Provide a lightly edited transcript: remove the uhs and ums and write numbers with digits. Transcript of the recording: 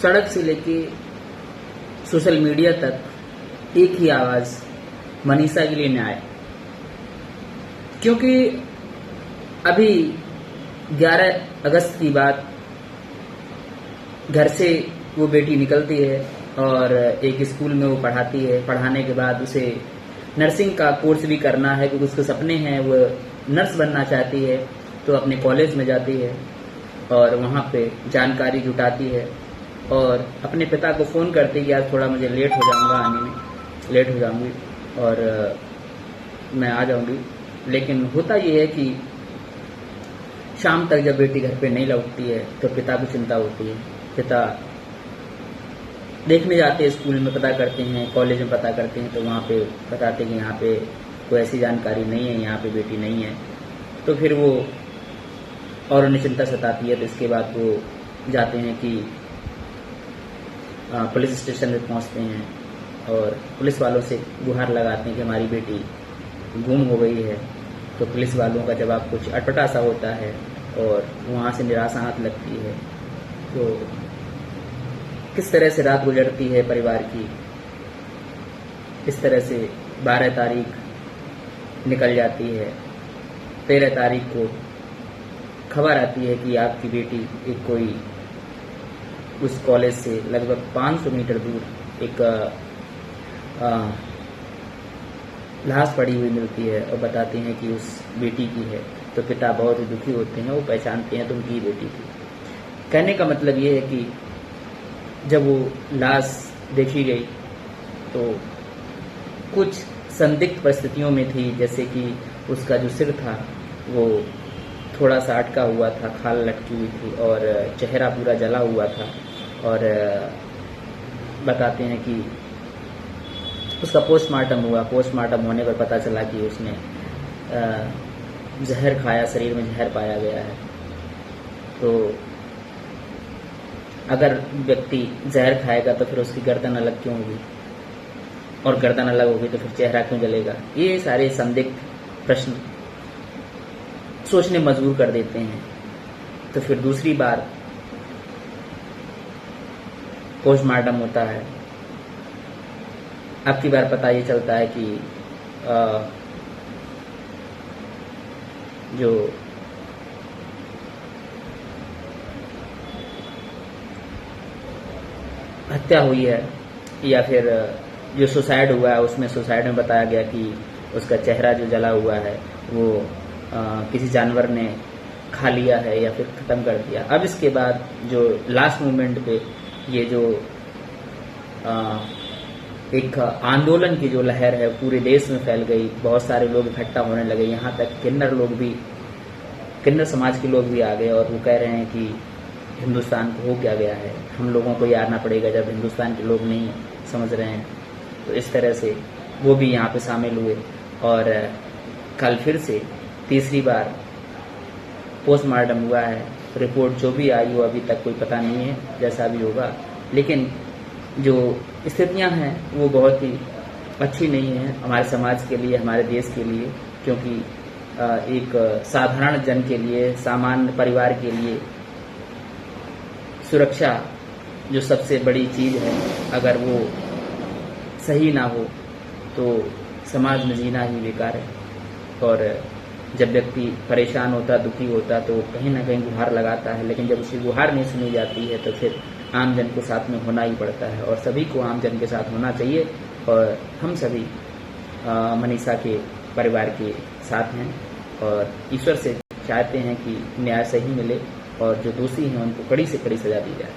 सड़क से लेके सोशल मीडिया तक एक ही आवाज़, मनीषा के लिए न्याय। क्योंकि अभी 11 अगस्त की बात, घर से वो बेटी निकलती है और एक स्कूल में वो पढ़ाती है। पढ़ाने के बाद उसे नर्सिंग का कोर्स भी करना है क्योंकि उसके सपने हैं, वो नर्स बनना चाहती है। तो अपने कॉलेज में जाती है और वहाँ पे जानकारी जुटाती है और अपने पिता को फ़ोन करती है कि आज थोड़ा मुझे लेट हो जाऊँगा, आने में लेट हो जाऊँगी और मैं आ जाऊँगी। लेकिन होता ये है कि शाम तक जब बेटी घर पे नहीं लौटती है तो पिता को चिंता होती है। पिता देखने जाते हैं, स्कूल में पता करते हैं, कॉलेज में पता करते हैं, तो वहाँ पे बताते हैं कि यहाँ पे कोई ऐसी जानकारी नहीं है, यहाँ पे बेटी नहीं है। तो फिर वो और उन्हें चिंता सताती है। तो इसके बाद वो जाते हैं कि पुलिस स्टेशन में पहुँचते हैं और पुलिस वालों से गुहार लगाते हैं कि हमारी बेटी गुम हो गई है। तो पुलिस वालों का जवाब कुछ अटपटा सा होता है और वहाँ से निराशा हाथ लगती है। तो किस तरह से रात गुजरती है परिवार की, इस तरह से 12 तारीख निकल जाती है। 13 तारीख को खबर आती है कि आपकी बेटी एक कोई उस कॉलेज से लगभग 500 मीटर दूर एक लाश पड़ी हुई मिलती है और बताते हैं कि उस बेटी की है। तो पिता बहुत ही दुखी होते हैं, वो पहचानते हैं तो उनकी बेटी थी। कहने का मतलब ये है कि जब वो लाश देखी गई तो कुछ संदिग्ध परिस्थितियों में थी, जैसे कि उसका जो सिर था वो थोड़ा सा अटका हुआ था, खाल लटकी हुई थी और चेहरा पूरा जला हुआ था। और बताते हैं कि उसका पोस्टमार्टम हुआ। पोस्टमार्टम होने पर पता चला कि उसने जहर खाया, शरीर में जहर पाया गया है। तो अगर व्यक्ति जहर खाएगा तो फिर उसकी गर्दन अलग क्यों होगी, और गर्दन अलग होगी तो फिर चेहरा क्यों जलेगा। ये सारे संदिग्ध प्रश्न सोचने मजबूर कर देते हैं। तो फिर दूसरी बार पोस्टमार्टम होता है। अब की बार पता ये चलता है कि जो हत्या हुई है या फिर जो सुसाइड हुआ है, उसमें सुसाइड में बताया गया कि उसका चेहरा जो जला हुआ है वो किसी जानवर ने खा लिया है या फिर ख़त्म कर दिया। अब इसके बाद जो लास्ट मोमेंट पे ये जो एक आंदोलन की जो लहर है पूरे देश में फैल गई, बहुत सारे लोग इकट्ठा होने लगे। यहाँ तक किन्नर समाज के लोग भी आ गए और वो कह रहे हैं कि हिंदुस्तान को हो क्या गया है, हम लोगों को ही आना पड़ेगा जब हिंदुस्तान के लोग नहीं समझ रहे हैं। तो इस तरह से वो भी यहाँ पे शामिल हुए और कल फिर से तीसरी बार पोस्टमार्टम हुआ है। रिपोर्ट जो भी आई हो अभी तक कोई पता नहीं है, जैसा भी होगा। लेकिन जो स्थितियाँ हैं वो बहुत ही अच्छी नहीं है हमारे समाज के लिए, हमारे देश के लिए। क्योंकि एक साधारण जन के लिए, सामान्य परिवार के लिए सुरक्षा जो सबसे बड़ी चीज़ है, अगर वो सही ना हो तो समाज में जीना ही बेकार है। और जब व्यक्ति परेशान होता, दुखी होता, तो कहीं ना कहीं गुहार लगाता है। लेकिन जब उसकी गुहार नहीं सुनी जाती है तो फिर आम जन को साथ में होना ही पड़ता है और सभी को आम जन के साथ होना चाहिए। और हम सभी मनीषा के परिवार के साथ हैं और ईश्वर से चाहते हैं कि न्याय सही मिले और जो दोषी हैं उनको कड़ी से कड़ी सजा दी जाए।